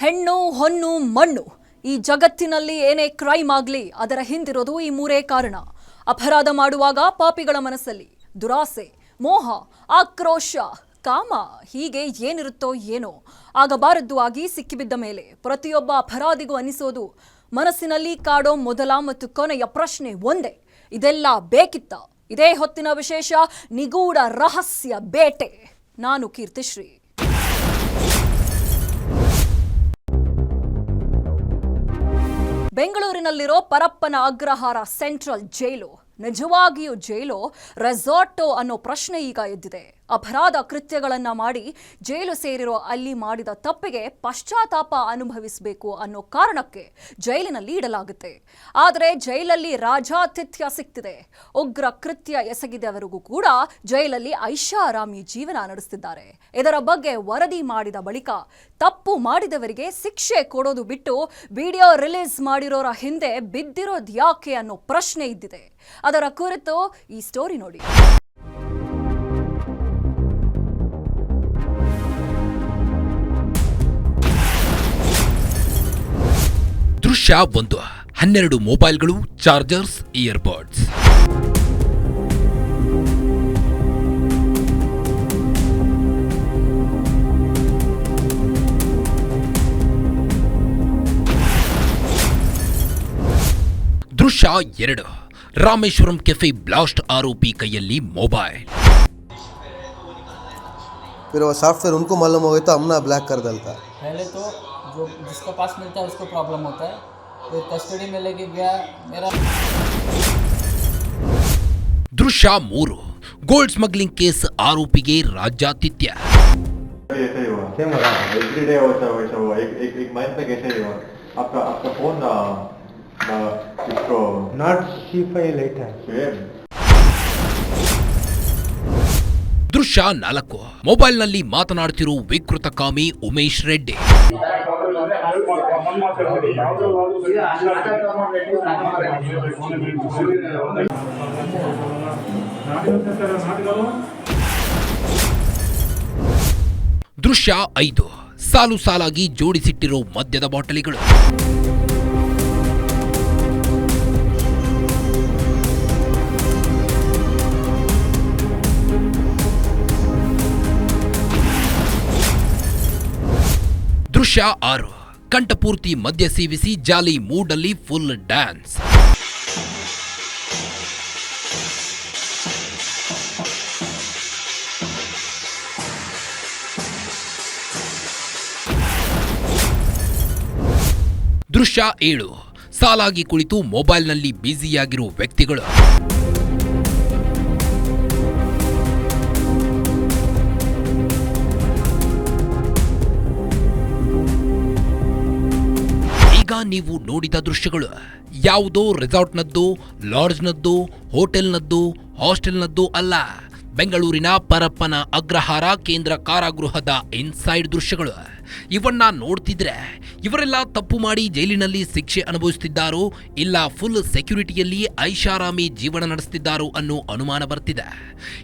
ಹೆಣ್ಣು ಹೊನ್ನು ಮಣ್ಣು ಈ ಜಗತ್ತಿನಲ್ಲಿ ಏನೇ ಕ್ರೈಮ್ ಆಗಲಿ ಅದರ ಹಿಂದಿರೋದು ಈ ಮೂರೇ ಕಾರಣ. ಅಪರಾಧ ಮಾಡುವಾಗ ಪಾಪಿಗಳ ಮನಸ್ಸಲ್ಲಿ ದುರಾಸೆ, ಮೋಹ, ಆಕ್ರೋಶ, ಕಾಮ ಹೀಗೆ ಏನಿರುತ್ತೋ ಏನೋ ಆಗಬಾರದ್ದು ಆಗಿ ಸಿಕ್ಕಿಬಿದ್ದ ಮೇಲೆ ಪ್ರತಿಯೊಬ್ಬ ಅಪರಾಧಿಗೂ ಅನಿಸೋದು ಮನಸ್ಸಿನಲ್ಲಿ ಕಾಡೋ ಮೊದಲ ಮತ್ತು ಕೊನೆಯ ಪ್ರಶ್ನೆ ಒಂದೇ, ಇದೆಲ್ಲ ಬೇಕಿತ್ತ? ಇದೇ ಹೊತ್ತಿನ ವಿಶೇಷ ನಿಗೂಢ ರಹಸ್ಯ ಬೇಟೆ. ನಾನು ಕೀರ್ತಿಶ್ರೀ. ಬೆಂಗಳೂರಿನಲ್ಲಿರೋ ಪರಪ್ಪನ ಅಗ್ರಹಾರ ಸೆಂಟ್ರಲ್ ಜೈಲು ನಿಜವಾಗಿಯೂ ಜೈಲು, ರೆಸಾರ್ಟೋ ಅನ್ನೋ ಪ್ರಶ್ನೆ ಈಗ ಎದ್ದಿದೆ. ಅಪರಾಧ ಕೃತ್ಯಗಳನ್ನ ಮಾಡಿ ಜೈಲು ಸೇರಿರೋ ಅಲ್ಲಿ ಮಾಡಿದ ತಪ್ಪಿಗೆ ಪಶ್ಚಾತ್ತಾಪ ಅನುಭವಿಸಬೇಕು ಅನ್ನೋ ಕಾರಣಕ್ಕೆ ಜೈಲಿನಲ್ಲಿ ಇಡಲಾಗುತ್ತೆ. ಆದರೆ ಜೈಲಲ್ಲಿ ರಾಜಾತಿಥ್ಯ ಸಿಗ್ತಿದೆ. ಉಗ್ರ ಕೃತ್ಯ ಎಸಗಿದವರಿಗೂ ಕೂಡ ಜೈಲಲ್ಲಿ ಐಷಾರಾಮಿ ಜೀವನ ನಡೆಸುತ್ತಿದ್ದಾರೆ. ಇದರ ಬಗ್ಗೆ ವರದಿ ಮಾಡಿದ ಬಳಿಕ ತಪ್ಪು ಮಾಡಿದವರಿಗೆ ಶಿಕ್ಷೆ ಕೊಡೋದು ಬಿಟ್ಟು ವಿಡಿಯೋ ರಿಲೀಸ್ ಮಾಡಿರೋರ ಹಿಂದೆ ಬಿದ್ದಿರೋದು ಯಾಕೆ ಅನ್ನೋ ಪ್ರಶ್ನೆ ಇದ್ದಿದೆ. ಅದರ ಕುರಿತು ಈ ಸ್ಟೋರಿ ನೋಡಿ. ದೃಶ್ಯ 1. 12 ಮೊಬೈಲ್ಗಳು, ಚಾರ್ಜರ್ಸ್, ಇಯರ್ಬಡ್ಸ್. ದೃಶ್ಯ 2. रामेश्वरम कैफे ब्लास्ट आरोपी कईयल्ली मोबाइल. फिर वो सॉफ्टवेयर उनको मालूम हो गया तो हमने ब्लैक कर डालता। पहले तो जो जिसका पास मिलता है उसको प्रॉब्लम होता है, तो कस्टडी में लेके गया मेरा. दृश्य 3. गोल्ड स्मग्लिंग केस आरोपी के राज्यातिथ्य. ऐसा ही हुआ, सेम हो रहा है, एवरीडे वैसा हुआ, एक मंथ तक ऐसा ही हुआ. आपका फोन इसको not C5 later. ದೃಶ್ಯ 4. ಮೊಬೈಲ್ನಲ್ಲಿ ಮಾತನಾಡುತ್ತಿರೋ ವಿಕೃತ ಕಾಮಿ ಉಮೇಶ್ ರೆಡ್ಡಿ. ದೃಶ್ಯ 5. ಸಾಲು ಸಾಲಾಗಿ ಜೋಡಿಸಿಟ್ಟಿರೋ ಮದ್ಯದ ಬಾಟಲಿಗಳು. ದೃಶ್ಯ 6. ಕಂಠಪೂರ್ತಿ ಮದ್ಯ ಸೇವಿಸಿ ಜಾಲಿ ಮೂಡಲ್ಲಿ ಫುಲ್ ಡ್ಯಾನ್ಸ್. ದೃಶ್ಯ 7. ಸಾಲಾಗಿ ಕುಳಿತು ಮೊಬೈಲ್ನಲ್ಲಿ ಬ್ಯುಸಿಯಾಗಿರೋ ವ್ಯಕ್ತಿಗಳು. ಈಗ ನೀವು ನೋಡಿದ ದೃಶ್ಯಗಳು ಯಾವುದೋ ರೆಸಾರ್ಟ್ನದ್ದು, ಲಾಡ್ಜ್ನದ್ದು, ಹೋಟೆಲ್ನದ್ದು, ಹಾಸ್ಟೆಲ್ನದ್ದು ಅಲ್ಲ. ಬೆಂಗಳೂರಿನ ಪರಪ್ಪನ ಅಗ್ರಹಾರ ಕೇಂದ್ರ ಕಾರಾಗೃಹದ ಇನ್ಸೈಡ್ ದೃಶ್ಯಗಳು. ಇವನ್ನ ನೋಡ್ತಿದ್ರೆ ಇವರೆಲ್ಲ ತಪ್ಪು ಮಾಡಿ ಜೈಲಿನಲ್ಲಿ ಶಿಕ್ಷೆ ಅನುಭವಿಸುತ್ತಿದ್ದಾರೋ ಇಲ್ಲ ಫುಲ್ ಸೆಕ್ಯೂರಿಟಿಯಲ್ಲಿ ಐಷಾರಾಮಿ ಜೀವನ ನಡೆಸುತ್ತಿದ್ದಾರೋ ಅನ್ನೋ ಅನುಮಾನ ಬರ್ತಿದೆ.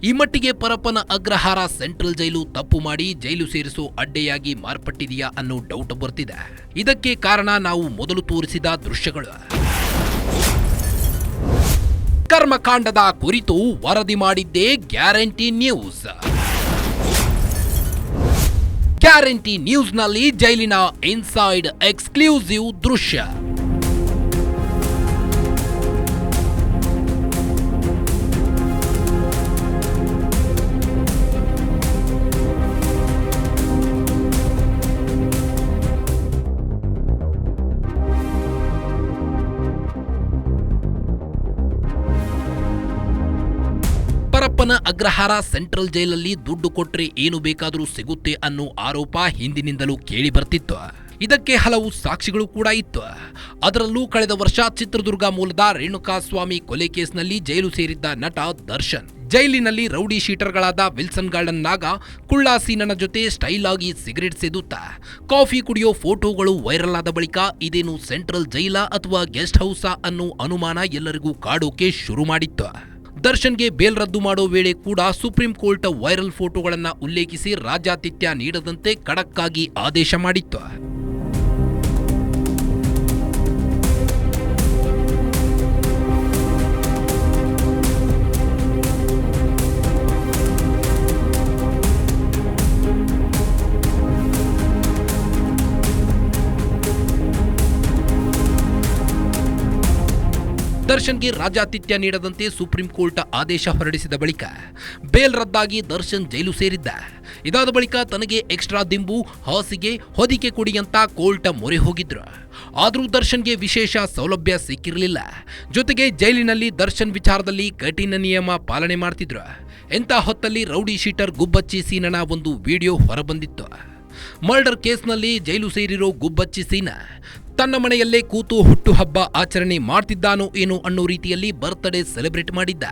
ಈ ಮಟ್ಟಿಗೆ ಪರಪ್ಪನ ಅಗ್ರಹಾರ ಸೆಂಟ್ರಲ್ ಜೈಲು ತಪ್ಪು ಮಾಡಿ ಜೈಲು ಸೇರಿಸೋ ಅಡ್ಡೆಯಾಗಿ ಮಾರ್ಪಟ್ಟಿದೆಯಾ ಅನ್ನೋ ಡೌಟ್ ಬರ್ತಿದೆ. ಇದಕ್ಕೆ ಕಾರಣ ನಾವು ಮೊದಲು ತೋರಿಸಿದ ದೃಶ್ಯಗಳು. ಕರ್ಮಕಾಂಡದ ಕುರಿತು ವರದಿ ಮಾಡಿದ್ದೇ ಗ್ಯಾರಂಟಿ ನ್ಯೂಸ್. ಗ್ಯಾರಂಟಿ ನ್ಯೂಸ್ನಲ್ಲಿ ಜೈಲಿನ ಇನ್ಸೈಡ್ ಎಕ್ಸ್ಕ್ಲೂಸಿವ್ ದೃಶ್ಯ. ಪರಪ್ಪನ ಅಗ್ರಹಾರ ಸೆಂಟ್ರಲ್ ಜೈಲಲ್ಲಿ ದುಡ್ಡು ಕೊಟ್ರೆ ಏನು ಬೇಕಾದರೂ ಸಿಗುತ್ತೆ ಅನ್ನೋ ಆರೋಪ ಹಿಂದಿನಿಂದಲೂ ಕೇಳಿ ಬರ್ತಿತ್ತು. ಇದಕ್ಕೆ ಹಲವು ಸಾಕ್ಷಿಗಳು ಕೂಡ ಇತ್ತು. ಅದರಲ್ಲೂ ಕಳೆದ ವರ್ಷ ಚಿತ್ರದುರ್ಗ ಮೂಲದ ರೇಣುಕಾಸ್ವಾಮಿ ಕೊಲೆ ಕೇಸ್ನಲ್ಲಿ ಜೈಲು ಸೇರಿದ್ದ ನಟ ದರ್ಶನ್ ಜೈಲಿನಲ್ಲಿ ರೌಡಿ ಶೀಟರ್ಗಳಾದ ವಿಲ್ಸನ್ ಗಾರ್ಡನ್ ನಾಗ, ಕುಳ್ಳಾ ಸೀನನ ಜೊತೆ ಸ್ಟೈಲ್ ಆಗಿ ಸಿಗರೆಟ್ ಸೇದುತ್ತಾ ಕಾಫಿ ಕುಡಿಯೋ ಫೋಟೋಗಳು ವೈರಲ್ ಆದ ಬಳಿಕ ಇದೇನು ಸೆಂಟ್ರಲ್ ಜೈಲಾ ಅಥವಾ ಗೆಸ್ಟ್ ಹೌಸಾ ಅನ್ನೋ ಅನುಮಾನ ಎಲ್ಲರಿಗೂ ಕಾಡೋಕೆ ಶುರು ಮಾಡಿತ್ತು. ದರ್ಶನ್ಗೆ ಬೇಲ್ ರದ್ದು ಮಾಡೋ ವೇಳೆ ಕೂಡ ಸುಪ್ರೀಂ ಕೋರ್ಟ್ ವೈರಲ್ ಫೋಟೋಗಳನ್ನು ಉಲ್ಲೇಖಿಸಿ ರಾಜ್ಯಾತಿಥ್ಯ ನೀಡದಂತೆ ಖಡಕ್ ಆಗಿ ಆದೇಶ ಮಾಡಿತ್ತು. ದರ್ಶನ್ಗೆ ರಾಜಾತಿಥ್ಯ ನೀಡದಂತೆ ಸುಪ್ರೀಂ ಕೋರ್ಟ್ ಆದೇಶ ಹೊರಡಿಸಿದ ಬಳಿಕ ಬೇಲ್ ರದ್ದಾಗಿ ದರ್ಶನ್ ಜೈಲು ಸೇರಿದ್ದ. ಇದಾದ ಬಳಿಕ ತನಗೆ ಎಕ್ಸ್ಟ್ರಾ ದಿಂಬು, ಹಾಸಿಗೆ, ಹೊದಿಕೆ ಕೊಡಿ ಅಂತ ಕೋರ್ಟ್ ಮೊರೆ ಹೋಗಿದ್ರು. ಆದರೂ ದರ್ಶನ್ಗೆ ವಿಶೇಷ ಸೌಲಭ್ಯ ಸಿಕ್ಕಿರಲಿಲ್ಲ. ಜೊತೆಗೆ ಜೈಲಿನಲ್ಲಿ ದರ್ಶನ್ ವಿಚಾರದಲ್ಲಿ ಕಠಿಣ ನಿಯಮ ಪಾಲನೆ ಮಾಡ್ತಿದ್ರು. ಎಂಥ ಹೊತ್ತಲ್ಲಿ ರೌಡಿ ಶೀಟರ್ ಗುಬ್ಬಚ್ಚಿ ಸೀನನ ಒಂದು ವಿಡಿಯೋ ಹೊರಬಂದಿತ್ತು. ಮರ್ಡರ್ ಕೇಸ್ನಲ್ಲಿ ಜೈಲು ಸೇರಿರೋ ಗುಬ್ಬಚ್ಚಿ ಸೀನ ತನ್ನ ಮನೆಯಲ್ಲೇ ಕೂತು ಹುಟ್ಟುಹಬ್ಬ ಆಚರಣೆ ಮಾಡ್ತಿದ್ದಾನೋ ಏನೋ ಅನ್ನೋ ರೀತಿಯಲ್ಲಿ ಬರ್ತ್ಡೇ ಸೆಲೆಬ್ರೇಟ್ ಮಾಡಿದ್ದ.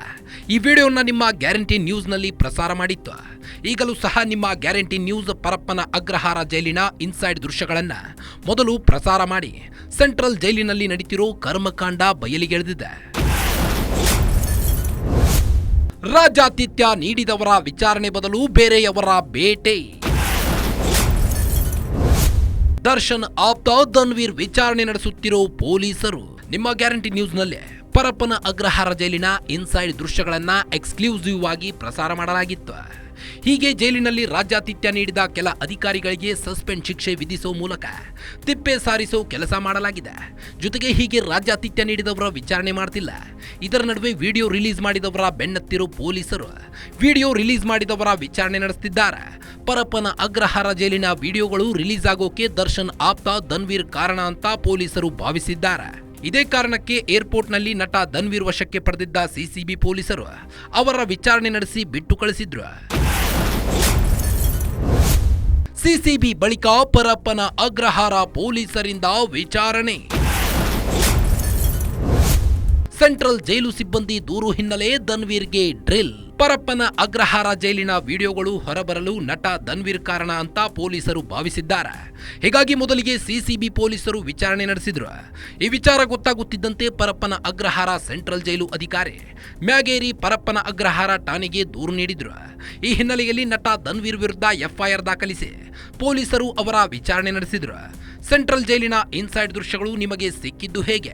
ಈ ವಿಡಿಯೋನ ನಿಮ್ಮ ಗ್ಯಾರಂಟಿ ನ್ಯೂಸ್ನಲ್ಲಿ ಪ್ರಸಾರ ಮಾಡಿತ್ತು. ಈಗಲೂ ಸಹ ನಿಮ್ಮ ಗ್ಯಾರಂಟಿ ನ್ಯೂಸ್ ಪರಪ್ಪನ ಅಗ್ರಹಾರ ಜೈಲಿನ ಇನ್ಸೈಡ್ ದೃಶ್ಯಗಳನ್ನು ಮೊದಲು ಪ್ರಸಾರ ಮಾಡಿ ಸೆಂಟ್ರಲ್ ಜೈಲಿನಲ್ಲಿ ನಡೀತಿರೋ ಕರ್ಮಕಾಂಡ ಬಯಲಿಗೆಳೆದಿದೆ. ರಾಜಾತಿಥ್ಯ ನೀಡಿದವರ ವಿಚಾರಣೆ ಬದಲು ಬೇರೆಯವರ ಬೇಟೆ. ದರ್ಶನ್ ಆಪ್ತ ಧನ್ವೀರ್ ವಿಚಾರಣೆ ನಡೆಸುತ್ತಿರೋ ಪೊಲೀಸರು. ನಿಮ್ಮ ಗ್ಯಾರಂಟಿ ನ್ಯೂಸ್ನಲ್ಲೇ ಪರಪ್ಪನ ಅಗ್ರಹಾರ ಜೈಲಿನ ಇನ್ಸೈಡ್ ದೃಶ್ಯಗಳನ್ನ ಎಕ್ಸ್ಕ್ಲೂಸಿವ್ ಆಗಿ ಪ್ರಸಾರ ಮಾಡಲಾಗಿತ್ತು. ಹೀಗೆ ಜೈಲಿನಲ್ಲಿ ರಾಜ್ಯಾತಿಥ್ಯ ನೀಡಿದ ಕೆಲ ಅಧಿಕಾರಿಗಳಿಗೆ ಸಸ್ಪೆಂಡ್ ಶಿಕ್ಷೆ ವಿಧಿಸುವ ಮೂಲಕ ತಿಪ್ಪೆ ಸಾರಿಸೋ ಕೆಲಸ ಮಾಡಲಾಗಿದೆ. ಜೊತೆಗೆ ಹೀಗೆ ರಾಜ್ಯಾತಿಥ್ಯ ನೀಡಿದವರ ವಿಚಾರಣೆ ಮಾಡ್ತಿಲ್ಲ. ಇದರ ನಡುವೆ ವಿಡಿಯೋ ರಿಲೀಸ್ ಮಾಡಿದವರ ಬೆನ್ನತ್ತಿರೋ ಪೊಲೀಸರು ವಿಡಿಯೋ ರಿಲೀಸ್ ಮಾಡಿದವರ ವಿಚಾರಣೆ ನಡೆಸುತ್ತಿದ್ದಾರೆ. ಪರಪ್ಪನ ಅಗ್ರಹಾರ ಜೈಲಿನ ವಿಡಿಯೋಗಳು ರಿಲೀಸ್ ಆಗೋಕೆ ದರ್ಶನ್ ಆಪ್ತ ಧನ್ವೀರ್ ಕಾರಣ ಅಂತ ಪೊಲೀಸರು ಭಾವಿಸಿದ್ದಾರೆ. ಇದೇ ಕಾರಣಕ್ಕೆ ಏರ್ಪೋರ್ಟ್ನಲ್ಲಿ ನಟ ಧನ್ವೀರ್ ವಶಕ್ಕೆ ಪಡೆದಿದ್ದ ಸಿಸಿಬಿ ಪೊಲೀಸರು ಅವರ ವಿಚಾರಣೆ ನಡೆಸಿ ಬಿಟ್ಟು ಕಳಿಸಿದ್ರು. ಸಿಸಿಬಿ ಬಳಿಕ ಪರಪ್ಪನ ಅಗ್ರಹಾರ ಪೊಲೀಸರಿಂದ ವಿಚಾರಣೆ. ಸೆಂಟ್ರಲ್ ಜೈಲು ಸಿಬ್ಬಂದಿ ದೂರು ಹಿನ್ನೆಲೆ ಧನ್ವೀರ್ಗೆ ಡ್ರಿಲ್. ಪರಪ್ಪನ ಅಗ್ರಹಾರ ಜೈಲಿನ ವಿಡಿಯೋಗಳು ಹೊರಬರಲು ನಟ ಧನ್ವೀರ್ ಕಾರಣ ಅಂತ ಪೊಲೀಸರು ಭಾವಿಸಿದ್ದಾರೆ. ಹೀಗಾಗಿ ಮೊದಲಿಗೆ ಸಿಸಿಬಿ ಪೊಲೀಸರು ವಿಚಾರಣೆ ನಡೆಸಿದ್ರು. ಈ ವಿಚಾರ ಗೊತ್ತಾಗುತ್ತಿದ್ದಂತೆ ಪರಪ್ಪನ ಅಗ್ರಹಾರ ಸೆಂಟ್ರಲ್ ಜೈಲು ಅಧಿಕಾರಿ ಮ್ಯಾಗೇರಿ ಪರಪ್ಪನ ಅಗ್ರಹಾರ ಠಾಣೆಗೆ ದೂರು ನೀಡಿದ್ರು. ಈ ಹಿನ್ನೆಲೆಯಲ್ಲಿ ನಟ ಧನ್ವೀರ್ ವಿರುದ್ಧ ಎಫ್ಐಆರ್ ದಾಖಲಿಸಿ ಪೊಲೀಸರು ಅವರ ವಿಚಾರಣೆ ನಡೆಸಿದ್ರು. ಸೆಂಟ್ರಲ್ ಜೈಲಿನ ಇನ್ಸೈಡ್ ದೃಶ್ಯಗಳು ನಿಮಗೆ ಸಿಕ್ಕಿದ್ದು ಹೇಗೆ?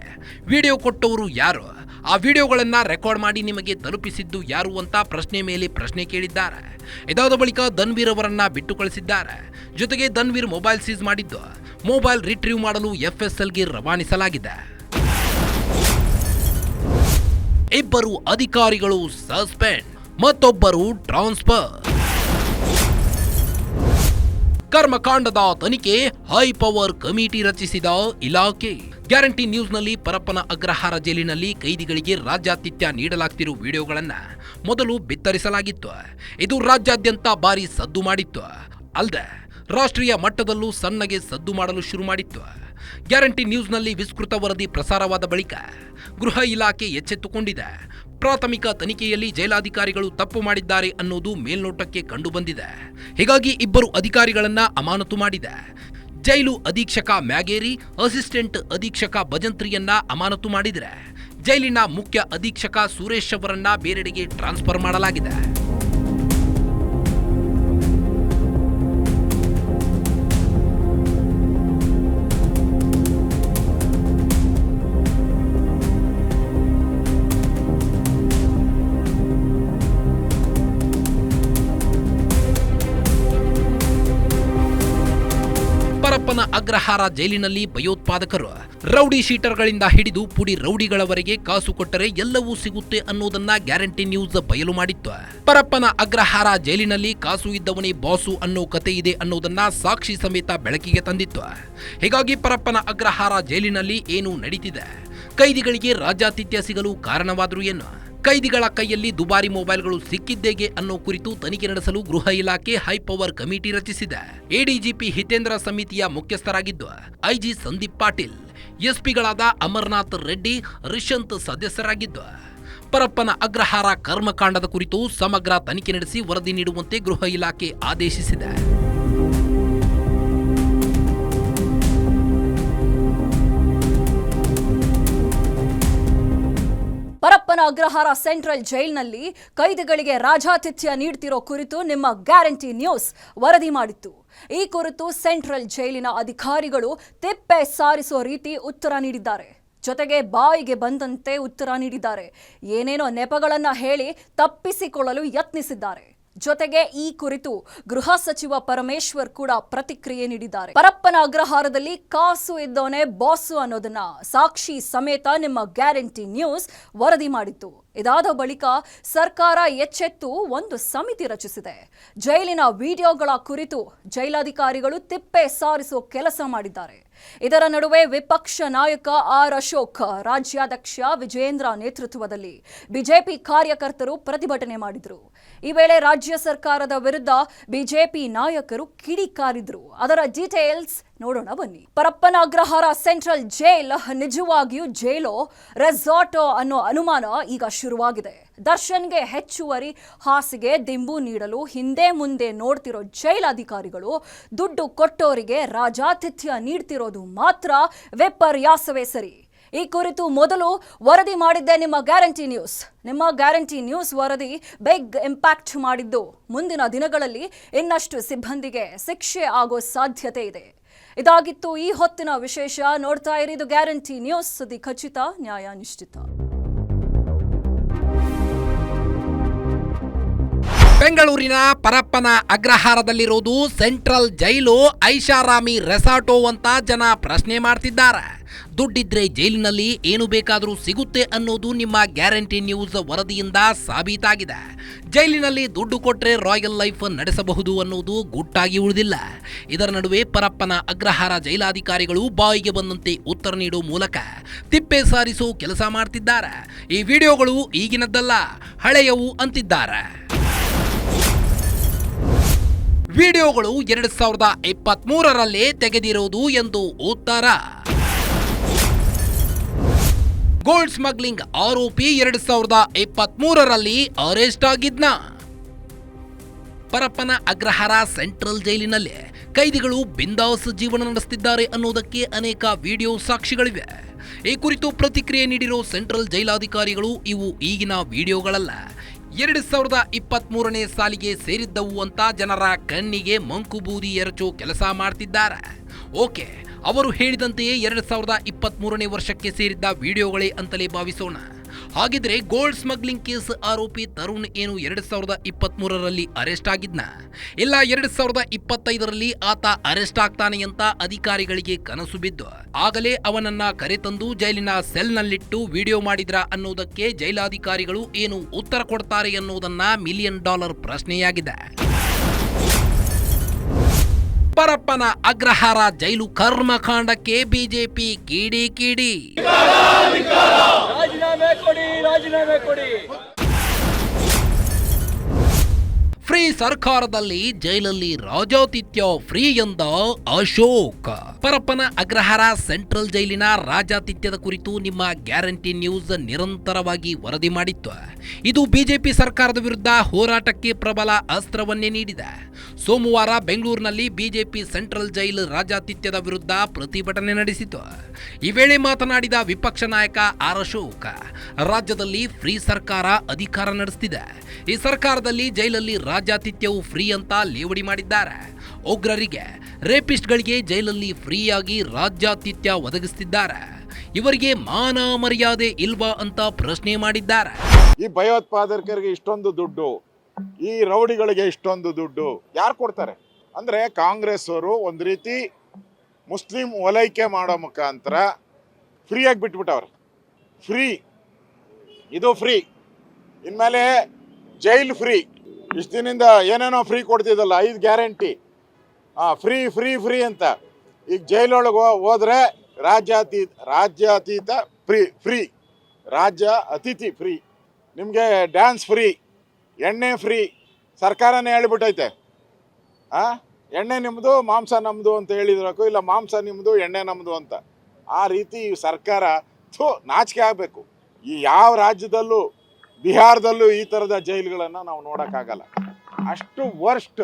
ವಿಡಿಯೋ ಕೊಟ್ಟವರು ಯಾರು? ಆ ವಿಡಿಯೋಗಳನ್ನ ರೆಕಾರ್ಡ್ ಮಾಡಿ ನಿಮಗೆ ತಲುಪಿಸಿದ್ದು ಯಾರು ಅಂತ ಪ್ರಶ್ನೆ ಮೇಲೆ ಪ್ರಶ್ನೆ ಕೇಳಿದ್ದಾರೆ. ಇದಾದ ಬಳಿಕ ಧನ್ವೀರ್ ಅವರನ್ನ ಬಿಟ್ಟು ಕಳಿಸಿದ್ದಾರೆ. ಜೊತೆಗೆ ಧನ್ವೀರ್ ಮೊಬೈಲ್ ಸೀಸ್ ಮಾಡಿದ್ದು ಮೊಬೈಲ್ ರಿಟ್ರೀವ್ ಮಾಡಲು ಎಫ್ಎಸ್ಎಲ್ಗೆ ರವಾನಿಸಲಾಗಿದೆ. ಇಬ್ಬರು ಅಧಿಕಾರಿಗಳು ಸಸ್ಪೆಂಡ್, ಮತ್ತೊಬ್ಬರು ಟ್ರಾನ್ಸ್ಫರ್. ಕರ್ಮಕಾಂಡದ ತನಿಖೆ ಹೈ ಪವರ್ ಕಮಿಟಿ ರಚಿಸಿದ ಇಲಾಖೆ. ಗ್ಯಾರಂಟಿ ನ್ಯೂಸ್ನಲ್ಲಿ ಪರಪ್ಪನ ಅಗ್ರಹಾರ ಜೈಲಿನಲ್ಲಿ ಕೈದಿಗಳಿಗೆ ರಾಜ್ಯಾತಿಥ್ಯ ನೀಡಲಾಗ್ತಿರೋ ವಿಡಿಯೋಗಳನ್ನ ಮೊದಲು ಬಿತ್ತರಿಸಲಾಗಿತ್ತು. ಇದು ರಾಜ್ಯಾದ್ಯಂತ ಭಾರಿ ಸದ್ದು ಮಾಡಿತ್ತು. ಅಲ್ಲದೆ ರಾಷ್ಟ್ರೀಯ ಮಟ್ಟದಲ್ಲೂ ಸಣ್ಣಗೆ ಸದ್ದು ಮಾಡಲು ಶುರು ಮಾಡಿತ್ತು. ಗ್ಯಾರಂಟಿ ನ್ಯೂಸ್ನಲ್ಲಿ ವಿಸ್ತೃತ ವರದಿ ಪ್ರಸಾರವಾದ ಬಳಿಕ ಗೃಹ ಇಲಾಖೆ ಎಚ್ಚೆತ್ತುಕೊಂಡಿದೆ. ಪ್ರಾಥಮಿಕ ತನಿಖೆಯಲ್ಲಿ ಜೈಲಾಧಿಕಾರಿಗಳು ತಪ್ಪು ಮಾಡಿದ್ದಾರೆ ಅನ್ನೋದು ಮೇಲ್ನೋಟಕ್ಕೆ ಕಂಡುಬಂದಿದೆ. ಹೀಗಾಗಿ ಇಬ್ಬರು ಅಧಿಕಾರಿಗಳನ್ನ ಅಮಾನತು ಮಾಡಿದೆ. ಜೈಲು ಅಧೀಕ್ಷಕ ಮ್ಯಾಗೇರಿ, ಅಸಿಸ್ಟೆಂಟ್ ಅಧೀಕ್ಷಕ ಭಜಂತ್ರಿಯನ್ನ ಅಮಾನತು ಮಾಡಿದರೆ ಜೈಲಿನ ಮುಖ್ಯ ಅಧೀಕ್ಷಕ ಸುರೇಶ್ ಅವರನ್ನ ಬೇರೆಡೆಗೆ ಟ್ರಾನ್ಸ್ಫರ್ ಮಾಡಲಾಗಿದೆ. ಪರಪ್ಪನ ಅಗ್ರಹಾರ ಜೈಲಿನಲ್ಲಿ ಭಯೋತ್ಪಾದಕರು, ರೌಡಿ ಶೀಟರ್ಗಳಿಂದ ಹಿಡಿದು ಪುಡಿ ರೌಡಿಗಳವರೆಗೆ ಕಾಸು ಕೊಟ್ಟರೆ ಎಲ್ಲವೂ ಸಿಗುತ್ತೆ ಅನ್ನೋದನ್ನ ಗ್ಯಾರಂಟಿ ನ್ಯೂಸ್ ಬಯಲು ಮಾಡಿತ್ತು. ಪರಪ್ಪನ ಅಗ್ರಹಾರ ಜೈಲಿನಲ್ಲಿ ಕಾಸು ಇದ್ದವನೇ ಬಾಸು ಅನ್ನೋ ಕತೆ ಇದೆ ಅನ್ನೋದನ್ನ ಸಾಕ್ಷಿ ಸಮೇತ ಬೆಳಕಿಗೆ ತಂದಿತ್ತು. ಹೀಗಾಗಿ ಪರಪ್ಪನ ಅಗ್ರಹಾರ ಜೈಲಿನಲ್ಲಿ ಏನು ನಡೀತಿದೆ, ಕೈದಿಗಳಿಗೆ ರಾಜ್ಯಾತಿಥ್ಯ ಸಿಗಲು ಕಾರಣವಾದ್ರು ಏನು, ಕೈದಿಗಳ ಕೈಯಲ್ಲಿ ದುಬಾರಿ ಮೊಬೈಲ್ಗಳು ಸಿಕ್ಕಿದ್ದೇಗೆ ಅನ್ನೋ ಕುರಿತು ತನಿಖೆ ನಡೆಸಲು ಗೃಹ ಇಲಾಖೆ ಹೈಪವರ್ ಕಮಿಟಿ ರಚಿಸಿದೆ. ಎಡಿಜಿಪಿ ಹಿತೇಂದ್ರ ಸಮಿತಿಯ ಮುಖ್ಯಸ್ಥರಾಗಿದ್ದು ಐಜಿ ಸಂದೀಪ್ ಪಾಟೀಲ್, ಎಸ್ಪಿಗಳಾದ ಅಮರ್ನಾಥ್ ರೆಡ್ಡಿ, ರಿಷಂತ್ ಸದಸ್ಯರಾಗಿದ್ದು ಪರಪ್ಪನ ಅಗ್ರಹಾರ ಕರ್ಮಕಾಂಡದ ಕುರಿತು ಸಮಗ್ರ ತನಿಖೆ ನಡೆಸಿ ವರದಿ ನೀಡುವಂತೆ ಗೃಹ ಇಲಾಖೆ ಆದೇಶಿಸಿದೆ. ಪರಪ್ಪನ ಅಗ್ರಹಾರ ಸೆಂಟ್ರಲ್ ಜೈಲ್ನಲ್ಲಿ ಕೈದಿಗಳಿಗೆ ರಾಜಾತಿಥ್ಯ ನೀಡ್ತಿರೋ ಕುರಿತು ನಿಮ್ಮ ಗ್ಯಾರಂಟಿ ನ್ಯೂಸ್ ವರದಿ ಮಾಡಿತ್ತು. ಈ ಕುರಿತು ಸೆಂಟ್ರಲ್ ಜೈಲಿನ ಅಧಿಕಾರಿಗಳು ತಿಪ್ಪೆ ಸಾರಿಸೋ ರೀತಿ ಉತ್ತರ ನೀಡಿದ್ದಾರೆ. ಜೊತೆಗೆ ಬಾಯಿಗೆ ಬಂದಂತೆ ಉತ್ತರ ನೀಡಿದ್ದಾರೆ. ಏನೇನೋ ನೆಪಗಳನ್ನ ಹೇಳಿ ತಪ್ಪಿಸಿಕೊಳ್ಳಲು ಯತ್ನಿಸಿದ್ದಾರೆ. ಜೊತೆಗೆ ಈ ಕುರಿತು ಗೃಹ ಸಚಿವ ಪರಮೇಶ್ವರ್ ಕೂಡ ಪ್ರತಿಕ್ರಿಯೆ ನೀಡಿದ್ದಾರೆ. ಪರಪ್ಪನ ಅಗ್ರಹಾರದಲ್ಲಿ ಕಾಸು ಇದ್ದವನೇ ಬಾಸು ಅನ್ನೋದನ್ನ ಸಾಕ್ಷಿ ಸಮೇತ ನಿಮ್ಮ ಗ್ಯಾರಂಟಿ ನ್ಯೂಸ್ ವರದಿ ಮಾಡಿತ್ತು. ಇದಾದ ಬಳಿಕ ಸರ್ಕಾರ ಎಚ್ಚೆತ್ತು ಒಂದು ಸಮಿತಿ ರಚಿಸಿದೆ. ಜೈಲಿನ ವಿಡಿಯೋಗಳ ಕುರಿತು ಜೈಲಾಧಿಕಾರಿಗಳು ತಿಪ್ಪೆ ಸಾರಿಸುವ ಕೆಲಸ ಮಾಡಿದ್ದಾರೆ. ಇದರ ನಡುವೆ ವಿಪಕ್ಷ ನಾಯಕ ಆರ್ ಅಶೋಕ್, ರಾಜ್ಯಾಧ್ಯಕ್ಷ ವಿಜೇಂದ್ರ ನೇತೃತ್ವದಲ್ಲಿ ಬಿಜೆಪಿ ಕಾರ್ಯಕರ್ತರು ಪ್ರತಿಭಟನೆ ಮಾಡಿದರು. ಈ ವೇಳೆ ರಾಜ್ಯ ಸರ್ಕಾರದ ವಿರುದ್ಧ ಬಿಜೆಪಿ ನಾಯಕರು ಕಿಡಿಕಾರಿದ್ರು. ಅದರ ಡೀಟೇಲ್ಸ್ ನೋಡೋಣ ಬನ್ನಿ. ಪರಪ್ಪನ ಅಗ್ರಹಾರ ಸೆಂಟ್ರಲ್ ಜೈಲ್ ನಿಜವಾಗಿಯೂ ಜೈಲೋ ರೆಸಾರ್ಟೋ ಅನ್ನೋ ಅನುಮಾನ ಈಗ ಶುರುವಾಗಿದೆ. ದರ್ಶನ್ಗೆ ಹೆಚ್ಚುವರಿ ಹಾಸಿಗೆ ದಿಂಬು ನೀಡಲು ಹಿಂದೆ ಮುಂದೆ ನೋಡ್ತಿರೋ ಜೈಲಾಧಿಕಾರಿಗಳು ದುಡ್ಡು ಕೊಟ್ಟೋರಿಗೆ ರಾಜಾತಿಥ್ಯ ನೀಡ್ತಿರೋದು ಮಾತ್ರ ವಿಪರ್ಯಾಸವೇ ಸರಿ. ಈ ಕುರಿತು ಮೊದಲು ವರದಿ ಮಾಡಿದ್ದೆ ನಿಮ್ಮ ಗ್ಯಾರಂಟಿ ನ್ಯೂಸ್. ನಿಮ್ಮ ಗ್ಯಾರಂಟಿ ನ್ಯೂಸ್ ವರದಿ ಬಿಗ್ ಇಂಪ್ಯಾಕ್ಟ್ ಮಾಡಿದ್ದು ಮುಂದಿನ ದಿನಗಳಲ್ಲಿ ಇನ್ನಷ್ಟು ಸಿಬ್ಬಂದಿಗೆ ಶಿಕ್ಷೆ ಆಗೋ ಸಾಧ್ಯತೆ ಇದೆ. ಇದಾಗಿತ್ತು ಈ ಹೊತ್ತಿನ ವಿಶೇಷ. ನೋಡ್ತಾ ಇರಿ ಇದು ಗ್ಯಾರಂಟಿ ನ್ಯೂಸ್, ಸುದ್ದಿ ಖಚಿತ, ನ್ಯಾಯ ನಿಶ್ಚಿತ. ಬೆಂಗಳೂರಿನ ಪರಪ್ಪನ ಅಗ್ರಹಾರದಲ್ಲಿರೋದು ಸೆಂಟ್ರಲ್ ಜೈಲು ಐಷಾರಾಮಿ ರೆಸಾರ್ಟೋ ಅಂತ ಜನ ಪ್ರಶ್ನೆ ಮಾಡ್ತಿದ್ದಾರೆ. ದುಡ್ಡಿದ್ರೆ ಜೈಲಿನಲ್ಲಿ ಏನು ಬೇಕಾದರೂ ಸಿಗುತ್ತೆ ಅನ್ನೋದು ನಿಮ್ಮ ಗ್ಯಾರಂಟಿ ನ್ಯೂಸ್ ವರದಿಯಿಂದ ಸಾಬೀತಾಗಿದೆ. ಜೈಲಿನಲ್ಲಿ ದುಡ್ಡು ಕೊಟ್ಟರೆ ರಾಯಲ್ ಲೈಫ್ ನಡೆಸಬಹುದು ಅನ್ನೋದು ಗುಟ್ಟಾಗಿ ಉಳಿದಿಲ್ಲ. ಇದರ ನಡುವೆ ಪರಪ್ಪನ ಅಗ್ರಹಾರ ಜೈಲಾಧಿಕಾರಿಗಳು ಬಾಯಿಗೆ ಬಂದಂತೆ ಉತ್ತರ ನೀಡುವ ಮೂಲಕ ತಿಪ್ಪೆ ಸಾರಿಸೋ ಕೆಲಸ ಮಾಡ್ತಿದ್ದಾರೆ. ಈ ವಿಡಿಯೋಗಳು ಈಗಿನದ್ದಲ್ಲ, ಹಳೆಯವು ಅಂತಿದ್ದಾರೆ. ವಿಡಿಯೋಗಳು 2023ರಲ್ಲೇ ತೆಗೆದಿರೋದು ಎಂದು ಉತ್ತರ. ಗೋಲ್ಡ್ ಸ್ಮಗ್ಲಿಂಗ್ ಆರೋಪಿ 2023ರಲ್ಲಿ ಅರೆಸ್ಟ್ ಆಗಿದ್ನ. ಪರಪ್ಪನ ಅಗ್ರಹಾರ ಸೆಂಟ್ರಲ್ ಜೈಲಿನಲ್ಲಿ ಕೈದಿಗಳು ಬಿಂದಾಸ್ ಜೀವನ ನಡೆಸುತ್ತಿದ್ದಾರೆ ಅನ್ನೋದಕ್ಕೆ ಅನೇಕ ವಿಡಿಯೋ ಸಾಕ್ಷಿಗಳಿವೆ. ಈ ಕುರಿತು ಪ್ರತಿಕ್ರಿಯೆ ನೀಡಿರೋ ಸೆಂಟ್ರಲ್ ಜೈಲಾಧಿಕಾರಿಗಳು ಇವು ಈಗಿನ ವಿಡಿಯೋಗಳಲ್ಲ, 2023ನೇ ಸಾಲಿಗೆ ಸೇರಿದ್ದವು ಅಂತ ಜನರ ಕಣ್ಣಿಗೆ ಮಂಕು ಬೂದಿ ಎರಚೋ ಕೆಲಸ ಮಾಡ್ತಿದ್ದಾರೆ. ಓಕೆ, ಅವರು ಹೇಳಿದಂತೆಯೇ 2023ನೇ ವರ್ಷಕ್ಕೆ ಸೇರಿದ್ದ ವಿಡಿಯೋಗಳೇ ಅಂತಲೇ ಭಾವಿಸೋಣ. ಹಾಗಿದ್ರೆ ಗೋಲ್ಡ್ ಸ್ಮಗ್ಲಿಂಗ್ ಕೇಸ್ ಆರೋಪಿ ತರುಣ್ ಏನು 2023ರಲ್ಲಿ ಅರೆಸ್ಟ್ ಆಗಿದ್ನ? ಇಲ್ಲ 2025ರಲ್ಲಿ ಆತ ಅರೆಸ್ಟ್ ಆಗ್ತಾನೆ ಅಂತ ಅಧಿಕಾರಿಗಳಿಗೆ ಕನಸು ಬಿದ್ದು ಆಗಲೇ ಅವನನ್ನ ಕರೆತಂದು ಜೈಲಿನ ಸೆಲ್ನಲ್ಲಿಟ್ಟು ವಿಡಿಯೋ ಮಾಡಿದ್ರ ಅನ್ನೋದಕ್ಕೆ ಜೈಲಾಧಿಕಾರಿಗಳು ಏನು ಉತ್ತರ ಕೊಡ್ತಾರೆ ಅನ್ನೋದನ್ನ $1 ಮಿಲಿಯನ್ ಪ್ರಶ್ನೆಯಾಗಿದೆ. ಪರಪ್ಪನ ಅಗ್ರಹಾರ ಜೈಲು ಕರ್ಮಕಾಂಡಕ್ಕೆ ಬಿಜೆಪಿ ಕಿಡಿ. ರಾಜೀನಾಮೆ ಕೊಡಿ. ಫ್ರೀ ಸರ್ಕಾರದಲ್ಲಿ ಜೈಲಲ್ಲಿ ರಾಜಾತಿಥ್ಯ ಫ್ರೀ ಎಂದ ಅಶೋಕ್. ಪರಪ್ಪನ ಅಗ್ರಹಾರ ಸೆಂಟ್ರಲ್ ಜೈಲಿನ ರಾಜಾತಿಥ್ಯದ ಕುರಿತು ನಿಮ್ಮ ಗ್ಯಾರಂಟಿ ನ್ಯೂಸ್ ನಿರಂತರವಾಗಿ ವರದಿ ಮಾಡಿತ್ತು. ಇದು ಬಿಜೆಪಿ ಸರ್ಕಾರದ ವಿರುದ್ಧ ಹೋರಾಟಕ್ಕೆ ಪ್ರಬಲ ಅಸ್ತ್ರವನ್ನೇ ನೀಡಿದೆ. ಸೋಮವಾರ ಬೆಂಗಳೂರಿನಲ್ಲಿ ಬಿಜೆಪಿ ಸೆಂಟ್ರಲ್ ಜೈಲ್ ರಾಜಾತಿಥ್ಯದ ವಿರುದ್ಧ ಪ್ರತಿಭಟನೆ ನಡೆಸಿತು. ಈ ವೇಳೆ ಮಾತನಾಡಿದ ವಿಪಕ್ಷ ನಾಯಕ ಆರ್ ಅಶೋಕ್, ರಾಜ್ಯದಲ್ಲಿ ಫ್ರೀ ಸರ್ಕಾರ ಅಧಿಕಾರ ನಡೆಸುತ್ತಿದೆ. ಈ ಸರ್ಕಾರದಲ್ಲಿ ಜೈಲಲ್ಲಿ ರಾಜಾತಿಥ್ಯವು ಫ್ರೀ ಅಂತ ಲೇವಡಿ ಮಾಡಿದ್ದಾರೆ. ಉಗ್ರರಿಗೆ, ರೇಪಿಸ್ಟ್ಗಳಿಗೆ ಜೈಲಲ್ಲಿ ಫ್ರೀಯಾಗಿ ರಾಜ್ಯಾತಿಥ್ಯ ಒದಗಿಸುತ್ತಿದ್ದಾರೆ. ಇವರಿಗೆ ಮಾನ ಮರ್ಯಾದೆ ಇಲ್ವಾ ಅಂತ ಪ್ರಶ್ನೆ ಮಾಡಿದ್ದಾರೆ. ಈ ಭಯೋತ್ಪಾದಕರಿಗೆ ಇಷ್ಟೊಂದು ದುಡ್ಡು, ಈ ರೌಡಿಗಳಿಗೆ ಇಷ್ಟೊಂದು ದುಡ್ಡು ಯಾರು ಕೊಡ್ತಾರೆ ಅಂದರೆ ಕಾಂಗ್ರೆಸ್ ಅವರು ಒಂದು ರೀತಿ ಮುಸ್ಲಿಂ ಓಲೈಕೆ ಮಾಡೋ ಮುಖಾಂತರ ಫ್ರೀಯಾಗಿ ಬಿಟ್ಬಿಟ್ಟವ್ರೆ. ಇದು ಫ್ರೀ, ಇನ್ಮೇಲೆ ಜೈಲ್ ಫ್ರೀ. ಇಷ್ಟು ದಿನದಿಂದ ಏನೇನೋ ಫ್ರೀ ಕೊಡ್ತಿದ್ದಲ್ಲ, 5 ಗ್ಯಾರಂಟಿ ಫ್ರೀ ಅಂತ. ಈಗ ಜೈಲೊಳಗೆ ಹೋದ್ರೆ ರಾಜ್ಯಾತೀತ ಫ್ರೀ, ರಾಜ್ಯ ಅತಿಥಿ ಫ್ರೀ, ನಿಮಗೆ ಡ್ಯಾನ್ಸ್ ಫ್ರೀ, ಎಣ್ಣೆ ಫ್ರೀ. ಸರ್ಕಾರನೇ ಹೇಳಿಬಿಟ್ಟೈತೆ, ಎಣ್ಣೆ ನಿಮ್ಮದು ಮಾಂಸ ನಮ್ಮದು ಅಂತ ಹೇಳಿದ್ರಕು, ಇಲ್ಲ ಮಾಂಸ ನಿಮ್ಮದು ಎಣ್ಣೆ ನಮ್ಮದು ಅಂತ. ಆ ರೀತಿ ಸರ್ಕಾರ ನಾಚಿಕೆ ಆಗಬೇಕು. ಈ ಯಾವ ರಾಜ್ಯದಲ್ಲೂ, ಬಿಹಾರದಲ್ಲೂ ಈ ಥರದ ಜೈಲುಗಳನ್ನು ನಾವು ನೋಡೋಕ್ಕಾಗಲ್ಲ. ಅಷ್ಟು ವರ್ಸ್ಟ್.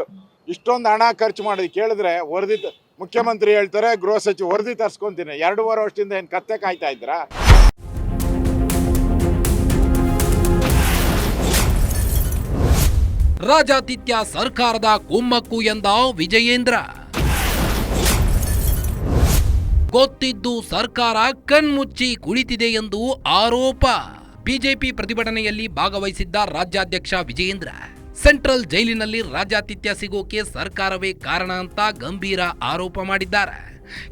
ಇಷ್ಟೊಂದು ಹಣ ಖರ್ಚು ಮಾಡಿ ಕೇಳಿದ್ರೆ ವರದಿ, ಮುಖ್ಯಮಂತ್ರಿ ಹೇಳ್ತಾರೆ, ಗೃಹ ಸಚಿವ ವರದಿ ತರಿಸ್ಕೊಂತೀನಿ. 2.5 ವರ್ಷದಿಂದ ಏನು ಕತ್ತೆ ಕಾಯ್ತಾ ಇದ್ರಾ? ರಾಜಾತಿಥ್ಯ ಸರ್ಕಾರದ ಕುಮ್ಮಕ್ಕು ಎಂದ ವಿಜಯೇಂದ್ರ. ಗೊತ್ತಿದ್ದು ಸರ್ಕಾರ ಕಣ್ಮುಚ್ಚಿ ಕುಳಿತಿದೆ ಎಂದು ಆರೋಪ. ಬಿಜೆಪಿ ಪ್ರತಿಭಟನೆಯಲ್ಲಿ ಭಾಗವಹಿಸಿದ್ದ ರಾಜ್ಯಾಧ್ಯಕ್ಷ ವಿಜಯೇಂದ್ರ ಸೆಂಟ್ರಲ್ ಜೈಲಿನಲ್ಲಿ ರಾಜ್ಯಾತಿಥ್ಯ ಸಿಗೋಕೆ ಸರ್ಕಾರವೇ ಕಾರಣ ಅಂತ ಗಂಭೀರ ಆರೋಪ ಮಾಡಿದ್ದಾರೆ.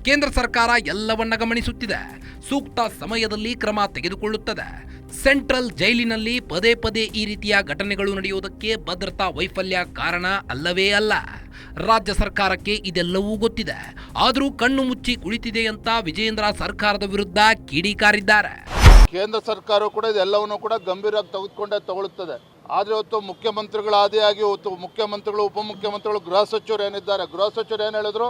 ಕೇಂದ್ರ ಸರ್ಕಾರ ಎಲ್ಲವನ್ನ ಗಮನಿಸುತ್ತಿದೆ, ಸೂಕ್ತ ಸಮಯದಲ್ಲಿ ಕ್ರಮ ತೆಗೆದುಕೊಳ್ಳುತ್ತದೆ. ಸೆಂಟ್ರಲ್ ಜೈಲಿನಲ್ಲಿ ಪದೇ ಪದೇ ಈ ರೀತಿಯ ಘಟನೆಗಳು ನಡೆಯುವುದಕ್ಕೆ ಭದ್ರತಾ ವೈಫಲ್ಯ ಕಾರಣ ಅಲ್ಲವೇ ಅಲ್ಲ. ರಾಜ್ಯ ಸರ್ಕಾರಕ್ಕೆ ಇದೆಲ್ಲವೂ ಗೊತ್ತಿದೆ, ಆದರೂ ಕಣ್ಣು ಮುಚ್ಚಿ ಕುಳಿತಿದೆ ಅಂತ ವಿಜಯೇಂದ್ರ ಸರ್ಕಾರದ ವಿರುದ್ಧ ಕಿಡಿಕಾರಿದ್ದಾರೆ. ಕೇಂದ್ರ ಸರ್ಕಾರ ಕೂಡ ಇದೆಲ್ಲವನ್ನು ಕೂಡ ಗಂಭೀರವಾಗಿ ತೆಗೆದುಕೊಂಡೇ ತಗೊಳ್ಳುತ್ತದೆ. ಆದರೆ ಇವತ್ತು ಮುಖ್ಯಮಂತ್ರಿಗಳ ಆದಿಯಾಗಿ ಇವತ್ತು ಮುಖ್ಯಮಂತ್ರಿಗಳು, ಉಪಮುಖ್ಯಮಂತ್ರಿಗಳು, ಗೃಹ ಸಚಿವರು ಏನಿದ್ದಾರೆ, ಗೃಹ ಸಚಿವರು ಏನು ಹೇಳಿದ್ರು,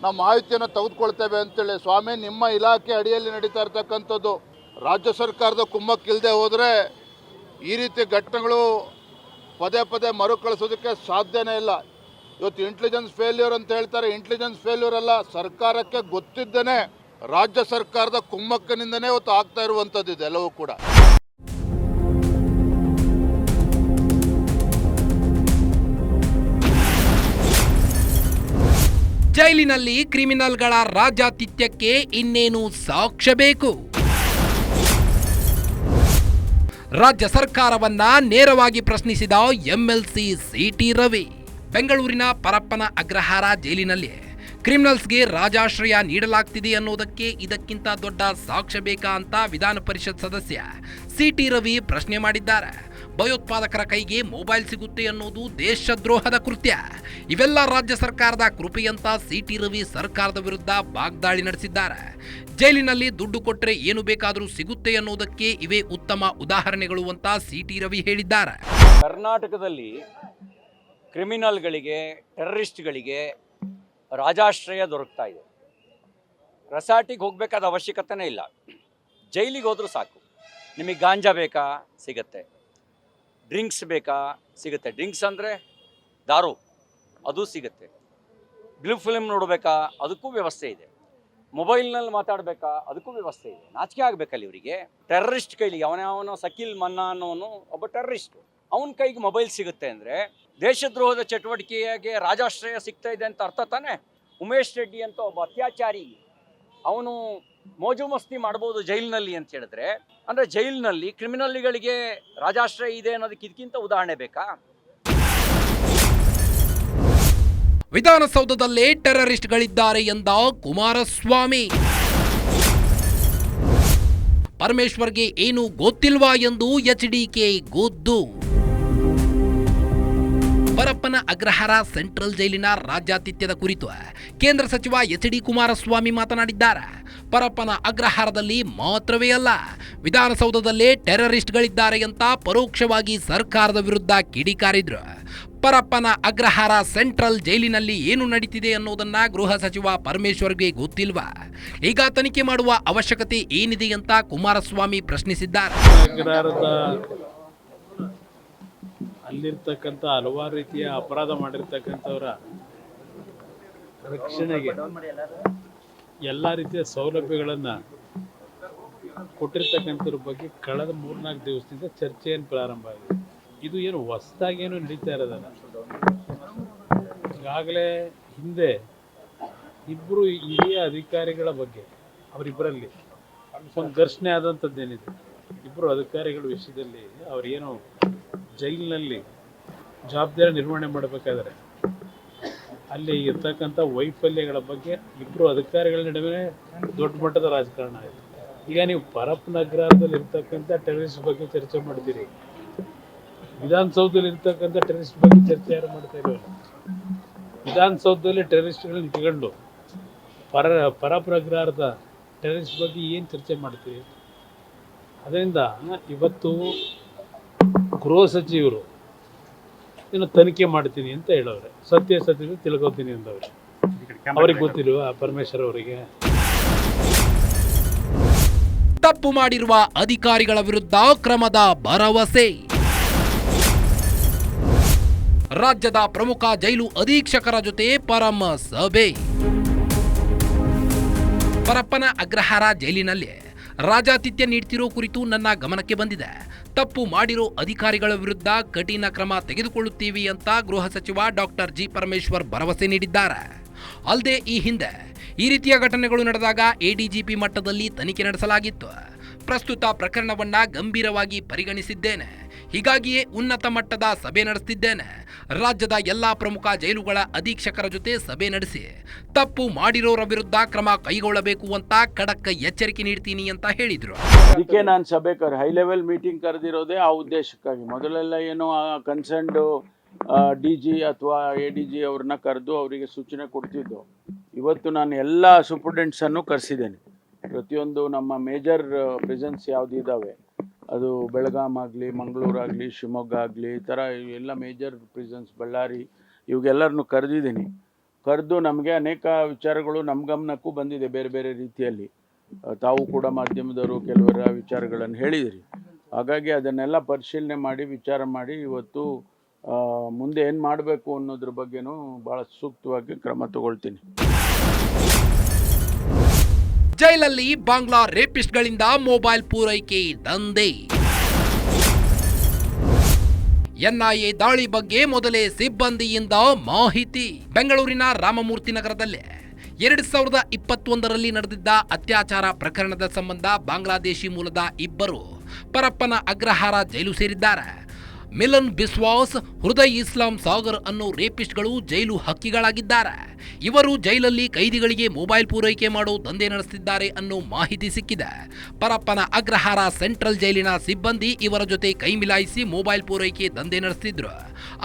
ನಾವು ಮಾಹಿತಿಯನ್ನು ತೆಗೆದುಕೊಳ್ತೇವೆ ಅಂತೇಳಿ. ಸ್ವಾಮಿ, ನಿಮ್ಮ ಇಲಾಖೆ ಅಡಿಯಲ್ಲಿ ನಡೀತಾ ಇರ್ತಕ್ಕಂಥದ್ದು. ರಾಜ್ಯ ಸರ್ಕಾರದ ಕುಮ್ಮಕ್ಕಿಲ್ಲದೆ ಹೋದರೆ ಈ ರೀತಿ ಘಟನೆಗಳು ಪದೇ ಪದೇ ಮರುಕಳಿಸೋದಕ್ಕೆ ಸಾಧ್ಯನೇ ಇಲ್ಲ. ಇವತ್ತು ಇಂಟೆಲಿಜೆನ್ಸ್ ಫೇಲ್ಯೂರ್ ಅಂತ ಹೇಳ್ತಾರೆ, ಇಂಟೆಲಿಜೆನ್ಸ್ ಫೇಲ್ಯೂರ್ ಅಲ್ಲ, ಸರ್ಕಾರಕ್ಕೆ ಗೊತ್ತಿದ್ದೇನೆ ರಾಜ್ಯ ಸರ್ಕಾರದ ಕುಮ್ಮಕ್ಕಿನಿಂದನೇ ಇವತ್ತು ಆಗ್ತಾ ಇರುವಂಥದ್ದು ಇದೆಲ್ಲವೂ ಕೂಡ. ಜೈಲಿನಲ್ಲಿ ಕ್ರಿಮಿನಲ್ಗಳ ರಾಜ್ಯಾತಿಥ್ಯಕ್ಕೆ ಇನ್ನೇನು ಸಾಕ್ಷ್ಯ ಬೇಕು? ರಾಜ್ಯ ಸರ್ಕಾರವನ್ನ ನೇರವಾಗಿ ಪ್ರಶ್ನಿಸಿದ ಎಂಎಲ್ಸಿ ಸಿಟಿ ರವಿ. ಬೆಂಗಳೂರಿನ ಪರಪ್ಪನ ಅಗ್ರಹಾರ ಜೈಲಿನಲ್ಲಿ ಕ್ರಿಮಿನಲ್ಸ್ಗೆ ರಾಜಾಶ್ರಯ ನೀಡಲಾಗ್ತಿದೆ ಅನ್ನೋದಕ್ಕೆ ಇದಕ್ಕಿಂತ ದೊಡ್ಡ ಸಾಕ್ಷ್ಯ ಬೇಕಾ ಅಂತ ವಿಧಾನ ಪರಿಷತ್ ಸದಸ್ಯ ಸಿಟಿ ರವಿ ಪ್ರಶ್ನೆ ಮಾಡಿದ್ದಾರೆ. ಭಯೋತ್ಪಾದಕರ ಕೈಗೆ ಮೊಬೈಲ್ ಸಿಗುತ್ತೆ ಅನ್ನೋದು ದೇಶದ್ರೋಹದ ಕೃತ್ಯ. ಇವೆಲ್ಲ ರಾಜ್ಯ ಸರ್ಕಾರದ ಕೃಪೆಯಂತ ಸಿಟಿ ರವಿ ಸರ್ಕಾರದ ವಿರುದ್ಧ ವಾಗ್ದಾಳಿ ನಡೆಸಿದ್ದಾರೆ. ಜೈಲಿನಲ್ಲಿ ದುಡ್ಡು ಕೊಟ್ಟರೆ ಏನು ಬೇಕಾದರೂ ಸಿಗುತ್ತೆ ಅನ್ನೋದಕ್ಕೆ ಇವೇ ಉತ್ತಮ ಉದಾಹರಣೆಗಳು ಅಂತ ಸಿಟಿ ರವಿ ಹೇಳಿದ್ದಾರೆ. ಕರ್ನಾಟಕದಲ್ಲಿ ಕ್ರಿಮಿನಲ್ಗಳಿಗೆ, ಟೆರರಿಸ್ಟ್ಗಳಿಗೆ ರಾಜಾಶ್ರಯ ದೊರಕ್ತಾ ಇದೆ. ರೆಸಾರ್ಟಿಗೆ ಹೋಗಬೇಕಾದ ಅವಶ್ಯಕತೆನೇ ಇಲ್ಲ, ಜೈಲಿಗೆ ಹೋದರೂ ಸಾಕು. ನಿಮಗೆ ಗಾಂಜಾ ಬೇಕಾ, ಸಿಗುತ್ತೆ. ಡ್ರಿಂಕ್ಸ್ ಬೇಕಾ, ಸಿಗುತ್ತೆ. ಡ್ರಿಂಕ್ಸ್ ಅಂದರೆ ದಾರು, ಅದು ಸಿಗುತ್ತೆ. ಬ್ಲೂ ಫಿಲ್ಮ್ ನೋಡಬೇಕಾ, ಅದಕ್ಕೂ ವ್ಯವಸ್ಥೆ ಇದೆ. ಮೊಬೈಲ್ನಲ್ಲಿ ಮಾತಾಡಬೇಕಾ, ಅದಕ್ಕೂ ವ್ಯವಸ್ಥೆ ಇದೆ. ನಾಚಿಕೆ ಆಗಬೇಕಲ್ಲ ಇವರಿಗೆ. ಟೆರರಿಸ್ಟ್ ಕೈಲಿ, ಅವನವನೋ ಸಕೀಲ್ ಮನ್ನಾ ಅನ್ನೋನು ಒಬ್ಬ ಟೆರರಿಸ್ಟ್, ಅವನ ಕೈಗೆ ಮೊಬೈಲ್ ಸಿಗುತ್ತೆ ಅಂದರೆ ದೇಶದ್ರೋಹದ ಚಟುವಟಿಕೆಯಾಗೆ ರಾಜಾಶ್ರಯ ಸಿಗ್ತಾ ಇದೆ ಅಂತ ಅರ್ಥ ತಾನೆ. ಉಮೇಶ್ ರೆಡ್ಡಿ ಅಂತ ಒಬ್ಬ ಅತ್ಯಾಚಾರಿ, ಅವನು ಮೋಜು ಮಸ್ತಿ ಮಾಡ್ಬೋದು ಜೈಲಿನಲ್ಲಿ ಅಂತ ಹೇಳಿದ್ರೆ, ಅಂದರೆ ಜೈಲಿನಲ್ಲಿ ಕ್ರಿಮಿನಲ್ಗಳಿಗೆ ರಾಜಾಶ್ರಯ ಇದೆ ಅನ್ನೋದಕ್ಕೆ ಇದಕ್ಕಿಂತ ಉದಾಹರಣೆ ಬೇಕಾ? ವಿಧಾನಸೌಧದಲ್ಲೇ ಟೆರರಿಸ್ಟ್ಗಳಿದ್ದಾರೆ ಎಂದ ಕುಮಾರಸ್ವಾಮಿ. ಪರಮೇಶ್ವರ್ಗೆ ಏನು ಗೊತ್ತಿಲ್ವಾ ಎಂದು ಎಚ್ಡಿಕೆ ಗುದ್ದು. ಪರಪ್ಪನ ಅಗ್ರಹಾರ ಸೆಂಟ್ರಲ್ ಜೈಲಿನ ರಾಜ್ಯಾತಿಥ್ಯದ ಕುರಿತು ಕೇಂದ್ರ ಸಚಿವ ಎಚ್ಡಿ ಕುಮಾರಸ್ವಾಮಿ ಮಾತನಾಡಿದ್ದಾರೆ. ಪರಪ್ಪನ ಅಗ್ರಹಾರದಲ್ಲಿ ಮಾತ್ರವೇ ಅಲ್ಲ, ವಿಧಾನಸೌಧದಲ್ಲೇ ಟೆರರಿಸ್ಟ್ಗಳಿದ್ದಾರೆ ಅಂತ ಪರೋಕ್ಷವಾಗಿ ಸರ್ಕಾರದ ವಿರುದ್ಧ ಕಿಡಿಕಾರಿದ್ರು. ಪರಪ್ಪನ ಅಗ್ರಹಾರ ಸೆಂಟ್ರಲ್ ಜೈಲಿನಲ್ಲಿ ಏನು ನಡೀತಿದೆ ಅನ್ನೋದನ್ನ ಗೃಹ ಸಚಿವ ಪರಮೇಶ್ವರ್ಗೆ ಗೊತ್ತಿಲ್ವಾ? ಈಗ ತನಿಖೆ ಮಾಡುವ ಅವಶ್ಯಕತೆ ಏನಿದೆ ಅಂತ ಕುಮಾರಸ್ವಾಮಿ ಪ್ರಶ್ನಿಸಿದ್ದಾರೆ. ಅಲ್ಲಿರ್ತಕ್ಕಂಥ ಹಲವಾರು ರೀತಿಯ ಅಪರಾಧ ಮಾಡಿರ್ತಕ್ಕಂಥವರ ರಕ್ಷಣೆಗೆ ಎಲ್ಲ ರೀತಿಯ ಸೌಲಭ್ಯಗಳನ್ನು ಕೊಟ್ಟಿರ್ತಕ್ಕಂಥವ್ರ ಬಗ್ಗೆ ಕಳೆದ 3-4 ದಿವಸದಿಂದ ಚರ್ಚೆಯನ್ನು ಪ್ರಾರಂಭ ಆಗಿದೆ. ಇದು ಏನು ಹೊಸದಾಗೇನು ನಡೀತಾ ಇರೋದಲ್ಲ. ಈಗಾಗಲೇ ಹಿಂದೆ ಇಬ್ಬರು ಹಿರಿಯ ಅಧಿಕಾರಿಗಳ ಬಗ್ಗೆ, ಅವರಿಬ್ಬರಲ್ಲಿ ಒಂದು ಘರ್ಷಣೆ ಆದಂಥದ್ದೇನಿದೆ. ಇಬ್ಬರು ಅಧಿಕಾರಿಗಳ ವಿಷಯದಲ್ಲಿ ಅವರೇನು ಜೈಲಿನಲ್ಲಿ ಜವಾಬ್ದಾರಿ ನಿರ್ವಹಣೆ ಮಾಡಬೇಕಾದ್ರೆ ಅಲ್ಲಿ ಇರ್ತಕ್ಕಂಥ ವೈಫಲ್ಯಗಳ ಬಗ್ಗೆ ಇಬ್ಬರು ಅಧಿಕಾರಿಗಳ ನಡುವೆ ದೊಡ್ಡ ಮಟ್ಟದ ರಾಜಕಾರಣ ಆಯಿತು. ಈಗ ನೀವು ಪರಪ್ಪನ ಅಗ್ರಹಾರದಲ್ಲಿ ಇರ್ತಕ್ಕಂಥ ಟೆರರಿಸ್ಟ್ ಬಗ್ಗೆ ಚರ್ಚೆ ಮಾಡ್ತೀರಿ, ವಿಧಾನಸೌಧದಲ್ಲಿ ಇರ್ತಕ್ಕಂಥ ಟೆರರಿಸ್ಟ್ ಬಗ್ಗೆ ಚರ್ಚೆ ಯಾರು ಮಾಡ್ತಾ ಇರೋಲ್ಲ. ವಿಧಾನಸೌಧದಲ್ಲಿ ಟೆರರಿಸ್ಟ್ಗಳನ್ನ ಇಟ್ಕೊಂಡು ಪರಪ್ಪನ ಅಗ್ರಹಾರದ ಟೆರರಿಸ್ಟ್ ಬಗ್ಗೆ ಏನು ಚರ್ಚೆ ಮಾಡ್ತೀರಿ? ಅದರಿಂದ ಇವತ್ತು ಗೃಹ ಸಚಿವರು ಇನ್ನು ತನಿಖೆ ಮಾಡ್ತೀನಿ ಅಂತ ಹೇಳವ್ರೆ, ಸತ್ಯಾಸತ್ಯತೆ ತಿಳ್ಕೊತೀನಿ ಅಂದವ್ರೆ. ಅವ್ರಿಗೆ ಗೊತ್ತಿಲ್ವಾ ಪರಮೇಶ್ವರ್ ಅವರಿಗೆ? ತಪ್ಪು ಮಾಡಿರುವ ಅಧಿಕಾರಿಗಳ ವಿರುದ್ಧ ಕ್ರಮದ ಭರವಸೆ. ರಾಜ್ಯದ ಪ್ರಮುಖ ಜೈಲು ಅಧೀಕ್ಷಕರ ಜೊತೆ ಪರಮ ಸಭೆ. ಪರಪ್ಪನ ಅಗ್ರಹಾರ ಜೈಲಿನಲ್ಲಿ ರಾಜಾತಿಥ್ಯ ನೀಡ್ತಿರೋ ಕುರಿತು ನನ್ನ ಗಮನಕ್ಕೆ ಬಂದಿದೆ. ತಪ್ಪು ಮಾಡಿರೋ ಅಧಿಕಾರಿಗಳ ವಿರುದ್ಧ ಕಠಿಣ ಕ್ರಮ ತೆಗೆದುಕೊಳ್ಳುತ್ತೀವಿ ಅಂತ ಗೃಹ ಸಚಿವ ಡಾಕ್ಟರ್ ಜಿ ಪರಮೇಶ್ವರ್ ಭರವಸೆ ನೀಡಿದ್ದಾರೆ. ಅಲ್ಲದೆ ಈ ಹಿಂದೆ ಈ ರೀತಿಯ ಘಟನೆಗಳು ನಡೆದಾಗ ಎಡಿಜಿಪಿ ಮಟ್ಟದಲ್ಲಿ ತನಿಖೆ ನಡೆಸಲಾಗಿತ್ತು. ಪ್ರಸ್ತುತ ಪ್ರಕರಣವನ್ನ ಗಂಭೀರವಾಗಿ ಪರಿಗಣಿಸಿದ್ದೇನೆ. ಹೀಗಾಗಿಯೇ ಉನ್ನತ ಮಟ್ಟದ ಸಭೆ ನಡೆಸುತ್ತಿದ್ದೇನೆ. ರಾಜ್ಯದ ಎಲ್ಲಾ ಪ್ರಮುಖ ಜೈಲುಗಳ ಅಧೀಕ್ಷಕರ ಜೊತೆ ಸಭೆ ನಡೆಸಿ ತಪ್ಪು ಮಾಡಿರೋರ ವಿರುದ್ಧ ಕ್ರಮ ಕೈಗೊಳ್ಳಬೇಕು ಅಂತ ಖಡಕ್ ಎಚ್ಚರಿಕೆ ನೀಡ್ತೀನಿ ಅಂತ ಹೇಳಿದ್ರು. ಅದಕ್ಕೆ ನಾನು ಸಭೆ ಹೈ ಲೆವೆಲ್ ಮೀಟಿಂಗ್ ಕರೆದಿರೋದೇ ಆ ಉದ್ದೇಶಕ್ಕಾಗಿ. ಮೊದಲೆಲ್ಲ ಏನೋ ಕನ್ಸರ್ನ್ಡ್ DG ಅಥವಾ ADG ಅವ್ರನ್ನ ಕರೆದು ಅವರಿಗೆ ಸೂಚನೆ ಕೊಡ್ತಿದ್ದು. ಇವತ್ತು ನಾನು ಎಲ್ಲ ಸೂಪರ್ಡೆಂಟ್ಸನ್ನು ಕರೆಸಿದ್ದೇನೆ. ಪ್ರತಿಯೊಂದು ನಮ್ಮ ಮೇಜರ್ ಪ್ರೆಸೆನ್ಸ್ ಯಾವುದಿದ್ದಾವೆ, ಅದು ಬೆಳಗಾಂ ಆಗಲಿ, ಮಂಗಳೂರಾಗಲಿ, ಶಿವಮೊಗ್ಗ ಆಗಲಿ, ಈ ಥರ ಎಲ್ಲ ಮೇಜರ್ ಪ್ರೆಸೆನ್ಸ್, ಬಳ್ಳಾರಿ, ಇವಾಗೆಲ್ಲರನ್ನು ಕರೆದಿದ್ದೀನಿ. ಕರೆದು ನಮಗೆ ಅನೇಕ ವಿಚಾರಗಳು ನಮ್ಮ ಗಮನಕ್ಕೂ ಬಂದಿದೆ ಬೇರೆ ಬೇರೆ ರೀತಿಯಲ್ಲಿ. ತಾವು ಕೂಡ ಮಾಧ್ಯಮದವರು ಕೆಲವರ ವಿಚಾರಗಳನ್ನು ಹೇಳಿದಿರಿ. ಹಾಗಾಗಿ ಅದನ್ನೆಲ್ಲ ಪರಿಶೀಲನೆ ಮಾಡಿ ವಿಚಾರ ಮಾಡಿ ಇವತ್ತು ಮುಂದೆ ಏನು ಮಾಡಬೇಕು ಅನ್ನೋದ್ರ ಬಗ್ಗೆನೂ ಭಾಳ ಸೂಕ್ತವಾಗಿ ಕ್ರಮ ತಗೊಳ್ತೀನಿ. ಜೈಲಲ್ಲಿ ಬಾಂಗ್ಲಾ ರೇಪಿಸ್ಟ್ಗಳಿಂದ ಮೊಬೈಲ್ ಪೂರೈಕೆ ದಂಧೆ. NIA ದಾಳಿ ಬಗ್ಗೆ ಮೊದಲೇ ಸಿಬ್ಬಂದಿಯಿಂದ ಮಾಹಿತಿ. ಬೆಂಗಳೂರಿನ ರಾಮಮೂರ್ತಿ ನಗರದಲ್ಲೇ 2021ರಲ್ಲಿ ನಡೆದಿದ್ದ ಅತ್ಯಾಚಾರ ಪ್ರಕರಣದ ಸಂಬಂಧ ಬಾಂಗ್ಲಾದೇಶಿ ಮೂಲದ ಇಬ್ಬರು ಪರಪ್ಪನ ಅಗ್ರಹಾರ ಜೈಲು ಸೇರಿದ್ದಾರೆ. ಮಿಲನ್ ಬಿಸ್ವಾಸ್, ಹೃದಯ್ ಇಸ್ಲಾಂ ಸಾಗರ್ ಅನ್ನೋ ರೇಪಿಸ್ಟ್ಗಳು ಜೈಲು ಹಕ್ಕಿಗಳಾಗಿದ್ದಾರೆ. ಇವರು ಜೈಲಲ್ಲಿ ಕೈದಿಗಳಿಗೆ ಮೊಬೈಲ್ ಪೂರೈಕೆ ಮಾಡೋ ದಂಧೆ ನಡೆಸುತ್ತಿದ್ದಾರೆ ಅನ್ನೋ ಮಾಹಿತಿ ಸಿಕ್ಕಿದೆ. ಪರಪ್ಪನ ಅಗ್ರಹಾರ ಸೆಂಟ್ರಲ್ ಜೈಲಿನ ಸಿಬ್ಬಂದಿ ಇವರ ಜೊತೆ ಕೈ ಮಿಲಾಯಿಸಿ ಮೊಬೈಲ್ ಪೂರೈಕೆ ದಂಧೆ ನಡೆಸುತ್ತಿದ್ರು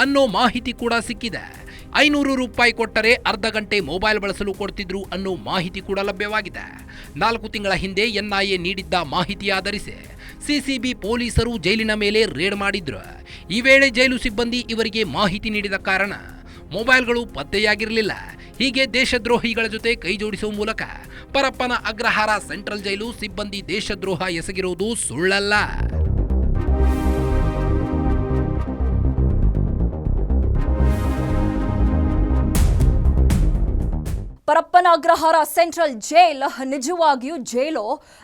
ಅನ್ನೋ ಮಾಹಿತಿ ಕೂಡ ಸಿಕ್ಕಿದೆ. 500 ರೂಪಾಯಿ ಕೊಟ್ಟರೆ ಅರ್ಧ ಗಂಟೆ ಮೊಬೈಲ್ ಬಳಸಲು ಕೊಡ್ತಿದ್ರು ಅನ್ನೋ ಮಾಹಿತಿ ಕೂಡ ಲಭ್ಯವಾಗಿದೆ. 4 ತಿಂಗಳ ಹಿಂದೆ NIA ನೀಡಿದ್ದ ಮಾಹಿತಿ ಆಧರಿಸಿ CCB ಪೊಲೀಸರು ಜೈಲಿನ ಮೇಲೆ ರೇಡ್ ಮಾಡಿದ್ರು. ಈ ವೇಳೆ ಜೈಲು ಸಿಬ್ಬಂದಿ ಇವರಿಗೆ ಮಾಹಿತಿ ನೀಡಿದ ಕಾರಣ ಮೊಬೈಲ್ಗಳು ಪತ್ತೆಯಾಗಿರಲಿಲ್ಲ. ಹೀಗೆ ದೇಶದ್ರೋಹಿಗಳ ಜೊತೆ ಕೈ ಜೋಡಿಸುವ ಮೂಲಕ ಪರಪ್ಪನ ಅಗ್ರಹಾರ ಸೆಂಟ್ರಲ್ ಜೈಲು ಸಿಬ್ಬಂದಿ ದೇಶದ್ರೋಹ ಎಸಗಿರುವುದು ಸುಳ್ಳಲ್ಲ. ಪರಪ್ಪನ ಅಗ್ರಹಾರ ಸೆಂಟ್ರಲ್ ಜೈಲ್ ನಿಜವಾಗಿಯೂ ಜೈಲು,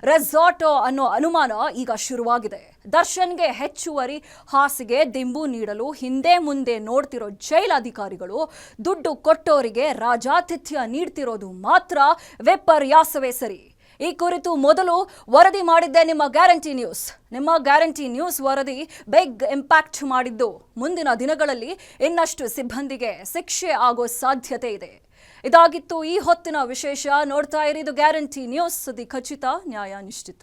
ರೆಸಾರ್ಟ್ ಅನ್ನೋ ಅನುಮಾನ ಈಗ ಶುರುವಾಗಿದೆ. ದರ್ಶನ್ಗೆ ಹೆಚ್ಚುವರಿ ಹಾಸಿಗೆ ದಿಂಬು ನೀಡಲು ಹಿಂದೆ ಮುಂದೆ ನೋಡ್ತಿರೋ ಜೈಲ್ ಅಧಿಕಾರಿಗಳು ದುಡ್ಡು ಕೊಟ್ಟೋರಿಗೆ ರಾಜಾತಿಥ್ಯ ನೀಡ್ತಿರೋದು ಮಾತ್ರ ವಿಪರ್ಯಾಸವೇ ಸರಿ. ಈ ಕುರಿತು ಮೊದಲು ವರದಿ ಮಾಡಿದ್ದೆ ನಿಮ್ಮ ಗ್ಯಾರಂಟಿ ನ್ಯೂಸ್. ನಿಮ್ಮ ಗ್ಯಾರಂಟಿ ನ್ಯೂಸ್ ವರದಿ ಬಿಗ್ ಇಂಪ್ಯಾಕ್ಟ್ ಮಾಡಿದ್ದು ಮುಂದಿನ ದಿನಗಳಲ್ಲಿ ಇನ್ನಷ್ಟು ಸಿಬ್ಬಂದಿಗೆ ಶಿಕ್ಷೆ ಆಗೋ ಸಾಧ್ಯತೆ ಇದೆ. ಇದಾಗಿತ್ತು ಈ ಹೊತ್ತಿನ ವಿಶೇಷ. ನೋಡ್ತಾ ಇರಿ ಇದು ಗ್ಯಾರಂಟಿ ನ್ಯೂಸ್, ಸುದ್ದಿ ಖಚಿತ, ನ್ಯಾಯ ನಿಶ್ಚಿತ.